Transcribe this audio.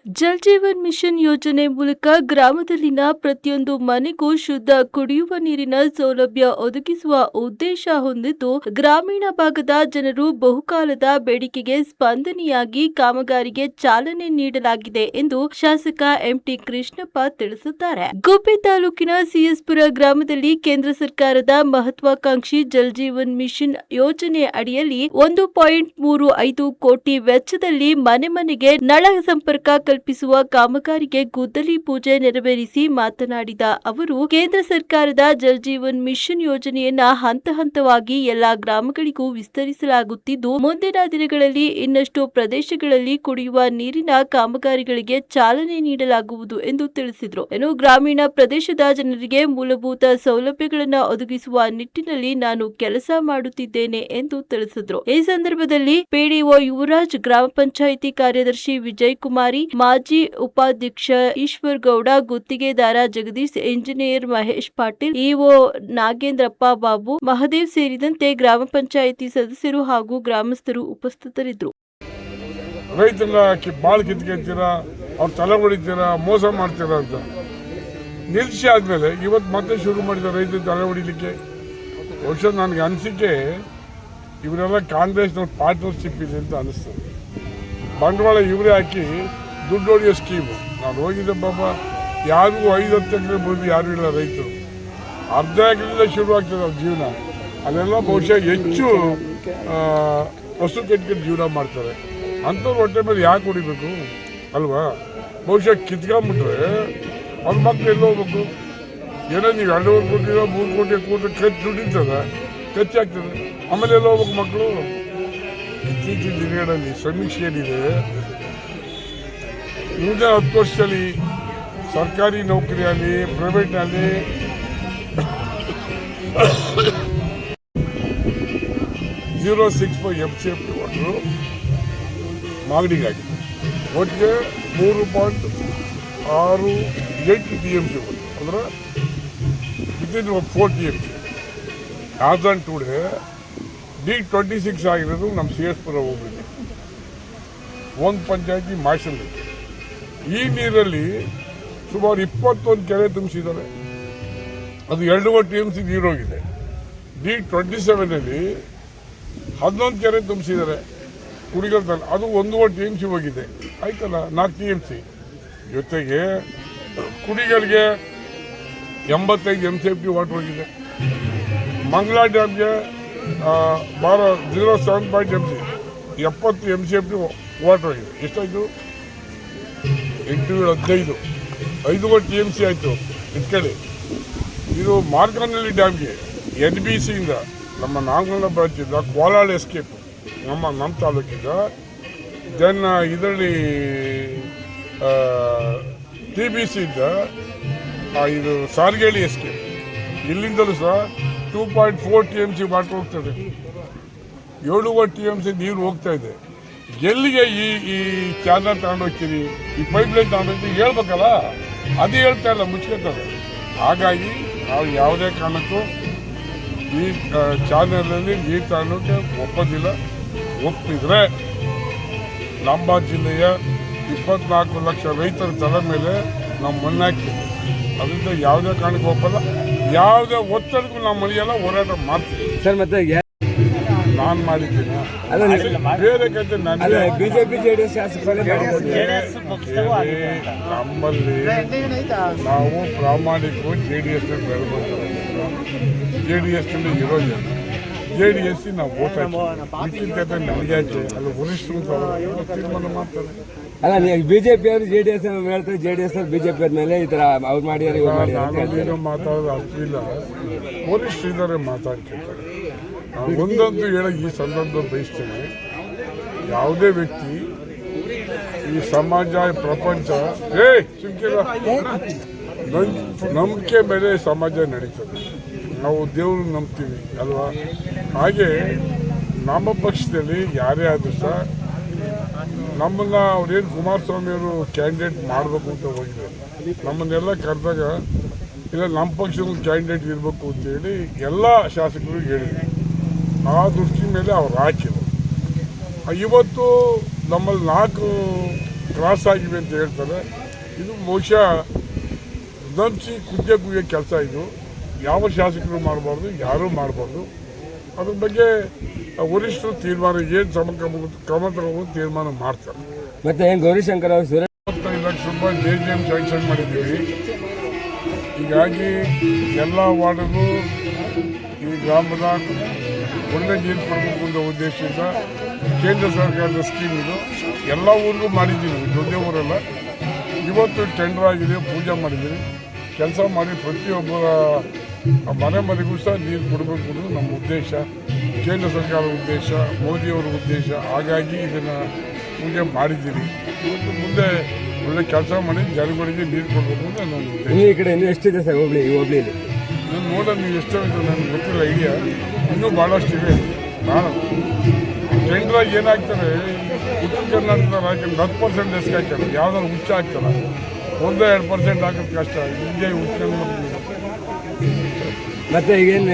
Jal Jeevan mission ಯೋಜನೆ ಮೂಲಕ ಗ್ರಾಮದಲ್ಲಿನ ಪ್ರತಿಯೊಂದು ಮನೆಗೂ ಶುದ್ಧ ಕುಡಿಯುವ ನೀರಿನ ಸೌಲಭ್ಯ ಒದಗಿಸುವ ಉದ್ದೇಶ ಹೊಂದಿದ್ದು, ಗ್ರಾಮೀಣ ಭಾಗದ ಜನರು ಬಹುಕಾಲದ ಬೇಡಿಕೆಗೆ ಸ್ಪಂದನೆಯಾಗಿ ಕಾಮಗಾರಿಗೆ ಚಾಲನೆ ನೀಡಲಾಗಿದೆ ಎಂದು ಶಾಸಕ ಎಂಟಿ ಕೃಷ್ಣಪ್ಪ ತಿಳಿಸಿದ್ದಾರೆ. ಗುಬ್ಬಿ ತಾಲೂಕಿನ ಸಿಎಸ್ಪುರ ಗ್ರಾಮದಲ್ಲಿ ಕೇಂದ್ರ ಸರ್ಕಾರದ ಮಹತ್ವಾಕಾಂಕ್ಷಿ ಜಲ್ ಜೀವನ್ ಮಿಷನ್ ಯೋಜನೆ ಅಡಿಯಲ್ಲಿ 1.35 ಕೋಟಿ ವೆಚ್ಚದಲ್ಲಿ ಮನೆ ಮನೆಗೆ ನಳ ಸಂಪರ್ಕ ಕಲ್ಪಿಸುವ ಕಾಮಗಾರಿಗೆ ಗುದ್ದಲಿ ಪೂಜೆ ನೆರವೇರಿಸಿ ಮಾತನಾಡಿದ ಅವರು, ಕೇಂದ್ರ ಸರ್ಕಾರದ ಜಲ್ ಜೀವನ್ ಮಿಷನ್ ಯೋಜನೆಯನ್ನ ಹಂತ ಹಂತವಾಗಿ ಎಲ್ಲಾ ಗ್ರಾಮಗಳಿಗೂ ವಿಸ್ತರಿಸಲಾಗುತ್ತಿದ್ದು, ಮುಂದಿನ ದಿನಗಳಲ್ಲಿ ಇನ್ನಷ್ಟು ಪ್ರದೇಶಗಳಲ್ಲಿ ಕುಡಿಯುವ ನೀರಿನ ಕಾಮಗಾರಿಗಳಿಗೆ ಚಾಲನೆ ನೀಡಲಾಗುವುದು ಎಂದು ತಿಳಿಸಿದರು. ಇನ್ನು ಗ್ರಾಮೀಣ ಪ್ರದೇಶದ ಜನರಿಗೆ ಮೂಲಭೂತ ಸೌಲಭ್ಯಗಳನ್ನು ಒದಗಿಸುವ ನಿಟ್ಟಿನಲ್ಲಿ ನಾನು ಕೆಲಸ ಮಾಡುತ್ತಿದ್ದೇನೆ ಎಂದು ತಿಳಿಸಿದರು. ಈ ಸಂದರ್ಭದಲ್ಲಿ ಪಿಡಿಒ ಯುವರಾಜ್, ಗ್ರಾಮ ಪಂಚಾಯಿತಿ ಕಾರ್ಯದರ್ಶಿ ವಿಜಯ್ ಕುಮಾರಿ, ಮಾಜಿ ಉಪಾಧ್ಯಕ್ಷ ಈಶ್ವರ್ ಗೌಡ, ಗುತ್ತಿಗೆದಾರ ಜಗದೀಶ್, ಇಂಜಿನಿಯರ್ ಮಹೇಶ್ ಪಾಟೀಲ್, ಇಒ ನಾಗೇಂದ್ರಪ್ಪ, ಬಾಬು, ಮಹದೇವ್ ಸೇರಿದಂತೆ ಗ್ರಾಮ ಪಂಚಾಯಿತಿ ಸದಸ್ಯರು ಹಾಗೂ ಗ್ರಾಮಸ್ಥರು ಉಪಸ್ಥಿತರಿದ್ದರು. ರೈತನ ಬಾಳ್ ಕಿತ್ಕೊಂತೀರಾ, ಅವ್ರು ತಲೆ ಹೊಡಿತೀರಾ, ಮೋಸ ಮಾಡ್ತೀರಾ ಅಂತ ನಿಲ್ಸಿ ಆದ್ಮೇಲೆ ಇವತ್ತು ಮತ್ತೆ ಶುರು ಮಾಡಿದ ರೈತ ತಲೆ ಹೊಡಿಲಿಕ್ಕೆ. ಬಹುಶಃ ನನಗೆ ಅನಿಸಿಕೆ ಇವರೆಲ್ಲ ಕಾಂಗ್ರೆಸ್ನವ್ರ ಪಾರ್ಟ್ನರ್ಶಿಪ್ ಇದೆ ಅಂತ ಅನಿಸ್ತದೆ. ಬಂಡವಾಳ ಇವರೇ ಹಾಕಿ ದುಡ್ಡು ಹೊಡೆಯೋ ಸ್ಕೀಮು. ನಾನು ಹೋಗಿದ್ದೆ ಪಾಪ, ಯಾರಿಗೂ 5-10 ಎಕರೆ ಭೂಮಿ ಯಾರೂ ಇಲ್ಲ ರೈತರು. ಅರ್ಧ ಎಕರೆಯಿಂದ ಶುರುವಾಗ್ತದೆ ಅವ್ರ ಜೀವನ. ಅಲ್ಲೆಲ್ಲ ಬಹುಶಃ ಹೆಚ್ಚು ಹಸು ಕಟ್ಕೊಂಡು ಜೀವನ ಮಾಡ್ತಾರೆ. ಅಂಥವ್ರು ಹೊಟ್ಟೆ ಮೇಲೆ ಯಾಕೆ ಹೊಡಿಬೇಕು ಅಲ್ವಾ? ಬಹುಶಃ ಕಿತ್ಕೊಂಡ್ಬಿಟ್ರೆ ಅವ್ರ ಮಕ್ಳು ಎಲ್ಲ ಹೋಗ್ಬೇಕು. ಏನೋ ನೀವು 2.5 ಕೋಟಿ 3 ಕೋಟಿ ಕೊಟ್ಟರೆ ಖರ್ಚು ದುಡ್ಡಿರ್ತದೆ, ಖರ್ಚಾಗ್ತದೆ. ಆಮೇಲೆ ಎಲ್ಲ ಹೋಗ್ಬೇಕು ಮಕ್ಕಳು. ಇತ್ತೀಚಿನ ದಿನಗಳಲ್ಲಿ ಸಮೀಕ್ಷೆ ಏನಿದೆ, ಮುಂದೆ 10 ವರ್ಷದಲ್ಲಿ ಸರ್ಕಾರಿ ನೌಕರಿಯಲ್ಲಿ, ಪ್ರೈವೇಟ್ನಲ್ಲಿ 0.65 MCFT ವಾಟರು ಮಾಗಡಿಗಾಗಿದೆ. ಒಟ್ಟಿಗೆ 3.68 TMC ಅಂದರೆ within 4 TMC. As on today D26 ಆಗಿರೋದು ನಮ್ಮ ಸಿಎಸ್ಪುರ ಹೋಗ್ಬಿಟ್ಟು ಒಂದು ಪಂಚಾಯತಿ ಮಾರ್ಷಲ್. ಈ ನೀರಲ್ಲಿ ಸುಮಾರು 21 ಕೆರೆ ತುಂಬಿಸಿದ್ದಾರೆ. ಅದು 2.5 TMC ನೀರೋಗಿದೆ. D27ನಲ್ಲಿ 11 ಕೆರೆ ತುಂಬಿಸಿದ್ದಾರೆ ಕುಡಿಗಲ್ದಲ್ಲಿ, ಅದು 1.5 TMC ಹೋಗಿದೆ. ಆಯ್ತಲ್ಲ, 4 TMC. ಜೊತೆಗೆ ಕುಡಿಗಲ್ಗೆ 85 MCFT ವಾಟರ್ ಹೋಗಿದೆ. ಮಂಗಳಾ ಡ್ಯಾಮ್ಗೆ 0.7 MC 70 MCFT ವಾಟರ್ ಆಗಿದೆ. ಎಷ್ಟಾಯಿತು? 8-15 5 TMC ಆಯಿತು. ಇಟ್ಕೊಳ್ಳಿ. ಇದು ಮಾರ್ಕನಹಳ್ಳಿ ಡ್ಯಾಮ್ಗೆ NBCಯಿಂದ ನಮ್ಮ ನಾಗಮಂಗಲ ಬ್ರಾಂಚಿಂದ ಕೋಲಾಳ ಎಸ್ಕೇಪ್ ನಮ್ಮ ತಾಲೂಕಿಂದ, ದೆನ್ ಇದರಲ್ಲಿ TBCಯಿಂದ ಇದು ಸಾರ್ಗೇಳಿ ಎಸ್ಕೇಪ್, ಇಲ್ಲಿಂದಲೂ ಸಹ 2.4 TMC ವಾಟರ್ ಹೋಗ್ತದೆ. 7 TMC ನೀರು ಹೋಗ್ತಾ ಇದೆ. ಎಲ್ಲಿಗೆ ಈ ಚಾನಲ್ ತಗೊಂಡೋಗ್ತೀರಿ, ಈ ಪೈಪ್ಲೈನ್ ತಗೊಂಡೋಗ್ತೀವಿ ಹೇಳ್ಬೇಕಲ್ಲ, ಅದು ಹೇಳ್ತಾ ಇಲ್ಲ, ಮುಚ್ಕೋತಾರೆ. ಹಾಗಾಗಿ ನಾವು ಯಾವುದೇ ಕಾರಣಕ್ಕೂ ಈ ಚಾನಲಲ್ಲಿ ನೀರು ತಗೊಳ್ಳೋಕ್ಕೆ ಒಪ್ಪೋದಿಲ್ಲ. ಒಪ್ಪಿದ್ರೆ ನಮ್ಮ ಜಿಲ್ಲೆಯ 24 ಲಕ್ಷ ರೈತರ ತಲೆ ಮೇಲೆ ನಾವು ಮಣ್ಣಾಕ್ತೀವಿ. ಅದರಿಂದ ಯಾವುದೇ ಕಾರಣಕ್ಕೂ ಒಪ್ಪಲ್ಲ. ಯಾವುದೇ ಒತ್ತಡಕ್ಕೂ ನಾವು ಮನೆಯೆಲ್ಲ ಹೋರಾಟ ಮಾಡ್ತೀವಿ ಸರ್. ಮತ್ತೆ ನಾನು ಮಾಡಿದ್ದೀನಿ, ಬೇರೆ ಕತೆ ನನಗೆ. ಬಿಜೆಪಿ ಜೆಡಿಎಸ್ ಶಾಸಕರು ನಮ್ಮಲ್ಲಿ ನಾವು ಪ್ರಾಮಾಣಿಕರು JDS ಬೆಳೆದು ಬಂದಿರೋದು. JDS ಇರೋ ಜನ JDS ನಾವು ಓಟ್ ಹಾಕಿ ನನಗೆ ಅಲ್ಲಿ ವರಿಷ್ಠರು ತೀರ್ಮಾನ ಮಾಡ್ತಾರೆ. ಅಲ್ಲ, ಬಿಜೆಪಿ ಅವರು JDS ಹೇಳ್ತಾರೆ, JDS ಅವರು ಬಿಜೆಪಿ ಅವ್ರ ಮೇಲೆ ಈ ತರ ಅವ್ರು ಮಾಡಿದಾರೆ, ಇವ್ರು ಮಾಡಿದಾರೆ. ಏನೋ ಮಾತಾಡೋದು ಅಷ್ಟಿಲ್ಲ, ವರಿಷ್ಠರು ಇದ್ದಾರೆ, ಮಾತಾಡ್ಕೊಳ್ತಾರೆ. ನಾನು ಒಂದಂತೂ ಹೇಳಕ್ಕೆ ಈ ಸಂದರ್ಭ ಬಯಸ್ತೇನೆ, ಯಾವುದೇ ವ್ಯಕ್ತಿ ಈ ಸಮಾಜ, ಪ್ರಪಂಚ ನಂಬಿಕೆ ಮೇಲೆ ಸಮಾಜ ನಡೀತದೆ. ನಾವು ದೇವ್ರನ್ನ ನಂಬ್ತೀವಿ ಅಲ್ವಾ? ಹಾಗೆ ನಮ್ಮ ಪಕ್ಷದಲ್ಲಿ ಯಾರೇ ಆದರೂ ಸಹ ನಮ್ಮನ್ನು ಅವ್ರೇನು ಕುಮಾರಸ್ವಾಮಿಯವರು ಕ್ಯಾಂಡಿಡೇಟ್ ಮಾಡಬೇಕು ಅಂತ ಹೋಗಿದ್ದಾರೆ. ನಮ್ಮನ್ನೆಲ್ಲ ಕರೆದಾಗ ಇಲ್ಲ ನಮ್ಮ ಪಕ್ಷದ ಕ್ಯಾಂಡಿಡೇಟ್ ಇರಬೇಕು ಅಂತೇಳಿ ಎಲ್ಲ ಶಾಸಕರು ಹೇಳಿದ್ರು. ಆ ದೃಷ್ಟಿ ಮೇಲೆ ಅವ್ರು ಹಾಕಿದ್ರು. ಇವತ್ತು ನಮ್ಮಲ್ಲಿ 4 ಕ್ರಾಸ್ ಆಗಿವೆ ಅಂತ ಹೇಳ್ತಾರೆ. ಇದು ಬಹುಶಃ ನಂಬಿಸಿ ಕುಗ್ಗೆ ಕುಯ್ಯೋ ಕೆಲಸ ಇದು. ಯಾವ ಶಾಸಕರು ಮಾಡಬಾರ್ದು, ಯಾರೂ ಮಾಡಬಾರ್ದು. ಅದ್ರ ಬಗ್ಗೆ ವರಿಷ್ಠರು ತೀರ್ಮಾನ ಏನು ಕ್ರಮ ತಗೋಬೋದು ತೀರ್ಮಾನ ಮಾಡ್ತಾರೆ. ಮತ್ತೆ ಏನು ಗೌರಿಶಂಕರ್ ಅವರು 25 ಲಕ್ಷ ರೂಪಾಯಿ JJM ಸ್ಯಾಂಕ್ಷನ್ ಮಾಡಿದ್ದೀವಿ. ಹೀಗಾಗಿ ಎಲ್ಲ ವಾರ್ಡ್ಗೂ ಈ ಗ್ರಾಮದ ಒಳ್ಳೆ ನೀರು ಕೊಡಬೇಕು ಅನ್ನೋ ಉದ್ದೇಶದಿಂದ ಕೇಂದ್ರ ಸರ್ಕಾರದ ಸ್ಕೀಮ್ ಇದು. ಎಲ್ಲ ಊರಿಗೂ ಮಾಡಿದ್ದೀವಿ, ದೊಡ್ಡ ಊರೆಲ್ಲ. ಇವತ್ತು ಟೆಂಡರ್ ಆಗಿದೆ, ಪೂಜೆ ಮಾಡಿದ್ದೀವಿ. ಕೆಲಸ ಮಾಡಿ ಪ್ರತಿಯೊಬ್ಬರ ಮನೆ ಮನೆಗೂ ಸಹ ನೀರು ಕೊಡಬೇಕು ಅನ್ನೋದು ನಮ್ಮ ಉದ್ದೇಶ, ಕೇಂದ್ರ ಸರ್ಕಾರದ ಉದ್ದೇಶ, ಮೋದಿಯವರ ಉದ್ದೇಶ. ಹಾಗಾಗಿ ಇದನ್ನು ಪೂಜೆ ಮಾಡಿದ್ದೀವಿ. ಇವತ್ತು ಮುಂದೆ ಒಳ್ಳೆ ಕೆಲಸ ಮಾಡಿ ಜನಗಳಿಗೆ ನೀರು ಕೊಡಬೇಕು ಅಂತ ನನ್ನ ಉದ್ದೇಶ. ಈ ಕಡೆ ಇನ್ನೂ ಎಷ್ಟಿದೆ ಸರ್ ಈ ಹೋಬಳಿಲಿ? ನಾನು ನೋಡೋದು ನೀವು ಎಷ್ಟು ಅಂತ ನನಗೆ ಗೊತ್ತಿಲ್ಲ, ಐಡಿಯಾ ಇನ್ನೂ ಭಾಳಷ್ಟಿವೆ. ಭಾಳ ಟೆಂಡ್ರಾಗಿ ಏನಾಗ್ತಾರೆ, ಉತ್ತರ ಕರ್ನಾಟಕದ ಹಾಕಿದ್ರೆ 10% ಡೆಸ್ಕ್ ಹಾಕ್ತಾರೆ, ಯಾವ್ದಾದ್ರು ಹುಚ್ಚ ಹಾಕ್ತಾರೆ. 1-2% ಹಾಕೋದು ಕಷ್ಟ. ಹಿಂಗೆ ಉತ್ತರ ಕರ್ನಾಟಕ ಮತ್ತೆ ಈಗೇನು